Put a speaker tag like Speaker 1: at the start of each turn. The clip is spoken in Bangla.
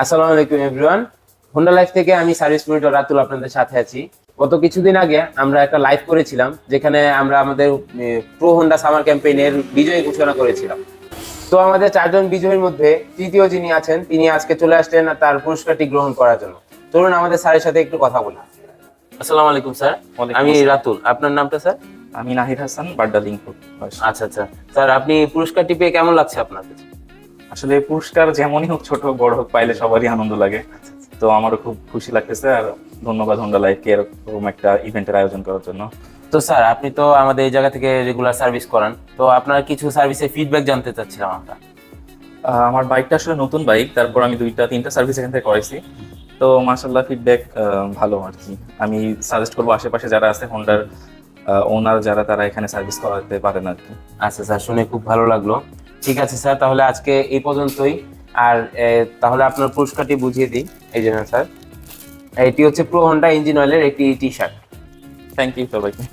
Speaker 1: আসসালামু আলাইকুম এভরিওয়ান। হোন্ডা লাইফ থেকে আমি সার্ভিস মনিটর রাতুল আপনাদের সাথে আছি। গত কিছুদিন আগে আমরা একটা লাইভ করেছিলাম, যেখানে আমরা আমাদের প্রো হোন্ডা সামার ক্যাম্পেইনের বিজয়ী ঘোষণা করেছিলাম। তো আমাদের চারজন বিজয়ীর মধ্যে তৃতীয় যিনি আছেন, তিনি আজকে চলে আসলেন তার পুরস্কারটি গ্রহণ করার জন্য। চলুন আমাদের স্যারের সাথে একটু কথা বলি। আসসালামু আলাইকুম স্যার। আমি রাতুল, আপনার নামটা স্যার?
Speaker 2: আমি নাহিদ হাসান, বাড্ডা লিংপুর।
Speaker 1: আচ্ছা আচ্ছা স্যার, আপনি পুরস্কারটি পেয়ে কেমন লাগছে আপনার কাছে?
Speaker 2: আসলে পুরস্কার যেমনই হোক, ছোট হোক বড় হোক, পাইলে সবারই আনন্দ লাগে। তো আমারও খুব খুশি লাগতেছে, আর ধন্যবাদ হোন্ডা লাইফকে এরকম একটা ইভেন্টের আয়োজন করার জন্য।
Speaker 1: তো স্যার, আপনি তো আমাদের এই জায়গা থেকে রেগুলার সার্ভিস করান, তো আপনার কিছু সার্ভিসের ফিডব্যাক জানতে চাচ্ছিলাম আমরা।
Speaker 2: আমার বাইকটা আসলে নতুন বাইক, তারপর আমি 2-3টা সার্ভিস এখান থেকে করাইছি। তো মাশাআল্লাহ ফিডব্যাক ভালো আর কি। আমি সাজেস্ট করবো আশেপাশে যারা আছে হোন্ডার ওনার যারা, তারা এখানে সার্ভিস করাতে পারেন আর কি।
Speaker 1: আচ্ছা স্যার, শুনে খুব ভালো লাগলো। ঠিক আছে স্যার, তাহলে আজকে এই পর্যন্তই। আর তাহলে আপনার পুরস্কারটি বুঝিয়ে দিই। এই জন্য স্যার, এটি হচ্ছে প্রো হোন্ডা ইঞ্জিন অয়েলের একটি টি শার্ট।
Speaker 2: থ্যাংক ইউ সবাইকে।